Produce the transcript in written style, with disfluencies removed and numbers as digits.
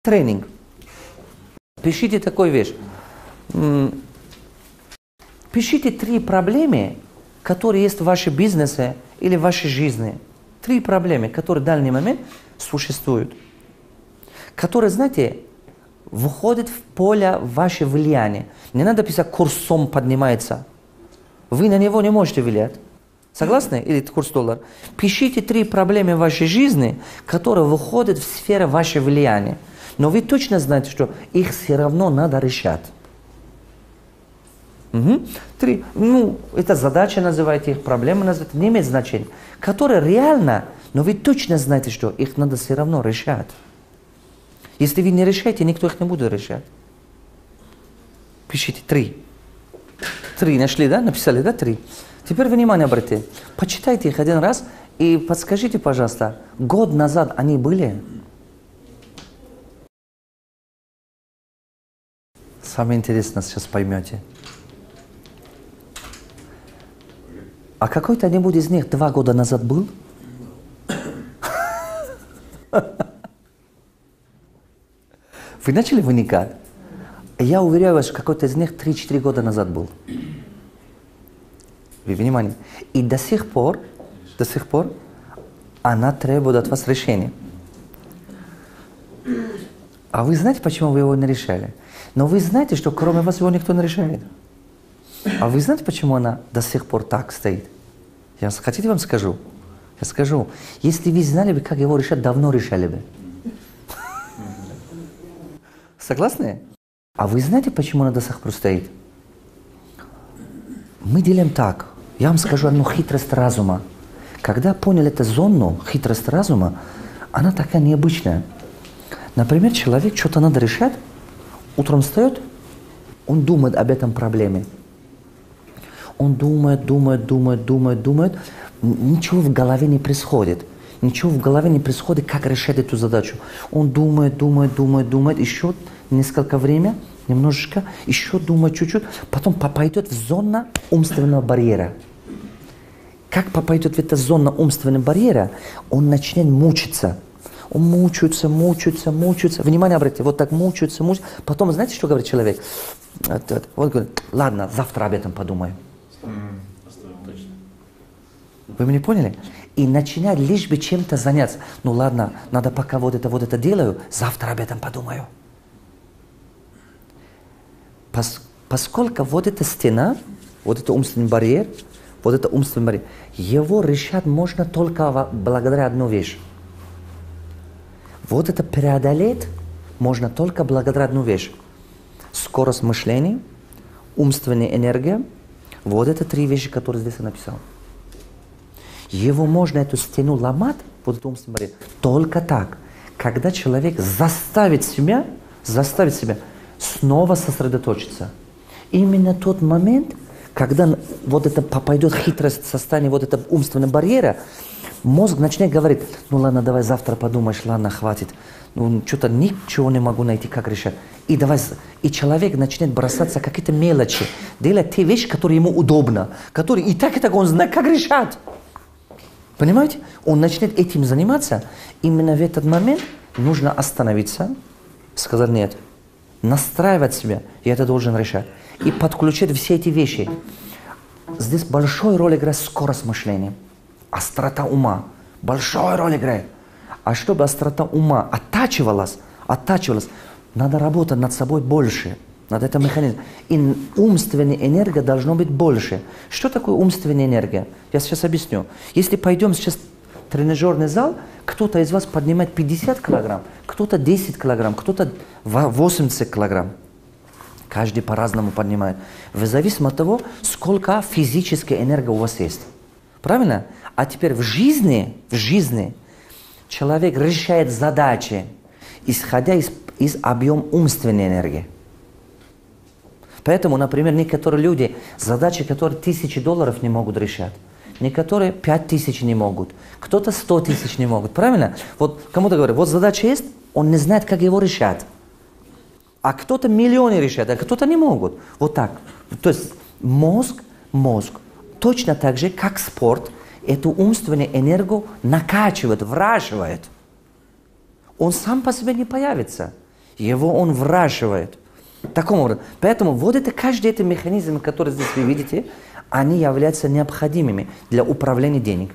тренинг. Пишите такую вещь. Пишите 3 проблемы, которые есть в вашем бизнесе или в вашей жизни. 3 проблемы, которые в данный момент существуют. Которые, знаете, входят в поле вашего влияния. Не надо писать, курсом поднимается. Вы на него не можете влиять. Согласны? Или курс доллара. Пишите 3 проблемы в вашей жизни, которые выходят в сферу вашего влияния. Но вы точно знаете, что их все равно надо решать. 3. Это задача называйте, их проблемы называйте, не имеет значения. Которые реально, но вы точно знаете, что их надо все равно решать. Если вы не решаете, никто их не будет решать. Пишите 3. 3 нашли, да? Написали, да? 3. Теперь внимание обратите. Почитайте их 1 раз и подскажите, пожалуйста, год назад они были? Самое интересное сейчас поймете. А какой-то-нибудь из них 2 года назад был? Вы начали вникать? Я уверяю вас, что какой-то из них 3-4 года назад был. Вы внимание. И до сих пор она требует от вас решения. А вы знаете, почему вы его не решали? Но вы знаете, что кроме вас его никто не решает. А вы знаете, почему она до сих пор так стоит? Хотите, вам скажу? Я скажу. Если вы знали бы, как его решать, давно решали бы. Согласны? А вы знаете, почему она до сих пор стоит? Мы делаем так. Я вам скажу одну хитрость разума. Когда поняли эту зону, хитрость разума, она такая необычная. Например, человек что-то надо решать, утром встает, он думает об этом проблеме. Он думает, ничего в голове не происходит. Ничего в голове не происходит, как решать эту задачу. Он думает, еще несколько времени, немножечко, еще думает чуть-чуть, потом пойдет в зону умственного барьера. Как попадет в эту зону умственного барьера, он начнет мучиться. Он мучается. Внимание обратите, вот так мучается. Потом, знаете, что говорит человек? Вот говорит, ладно, завтра об этом подумаю. Вы меня поняли? И начинать лишь бы чем-то заняться. Ну ладно, надо пока вот это делаю, завтра об этом подумаю. Поскольку вот эта стена, вот это умственный барьер, его решать можно только благодаря одной вещи. Вот это преодолеть можно только благодаря одной вещи. Скорость мышления, умственная энергия. Вот это 3 вещи, которые здесь я написал. Его можно, эту стену ломать, вот эту умственную барьер, только так, когда человек заставит себя снова сосредоточиться. Именно тот момент, когда вот это пойдет хитрость в состоянии вот этого умственного барьера, мозг начнет говорить, ну ладно, давай завтра подумаешь, ладно, хватит. Ну что-то ничего не могу найти, как решать. И человек начнет бросаться какие-то мелочи, делать те вещи, которые ему удобно, которые и так он знает, как решать. Понимаете? Он начнет этим заниматься. Именно в этот момент нужно остановиться, сказать нет, настраивать себя, я это должен решать. И подключать все эти вещи. Здесь большую роль играет скорость мышления, острота ума. Большую роль играет. А чтобы острота ума оттачивалась, надо работать над собой больше. Над этим механизмом. И умственная энергия должна быть больше. Что такое умственная энергия? Я сейчас объясню. Если пойдем сейчас в тренажерный зал, кто-то из вас поднимает 50 килограмм, кто-то 10 килограмм, кто-то 80 килограмм. Каждый по-разному поднимает. В зависимости от того, сколько физической энергии у вас есть. Правильно? А теперь в жизни человек решает задачи, исходя из объема умственной энергии. Поэтому, например, некоторые люди, задачи, которые $1000 не могут решать, некоторые 5000 не могут, кто-то 100 000 не могут. Правильно? Вот кому-то говорят, вот задача есть, он не знает, как его решать. А кто-то миллионы решает, а кто-то не могут. Вот так. То есть мозг точно так же, как спорт, эту умственную энергию накачивает, вращивает. Он сам по себе не появится. Его он выращивает. Таким образом. Поэтому вот это, каждый эти механизмы, которые здесь вы видите, они являются необходимыми для управления денег.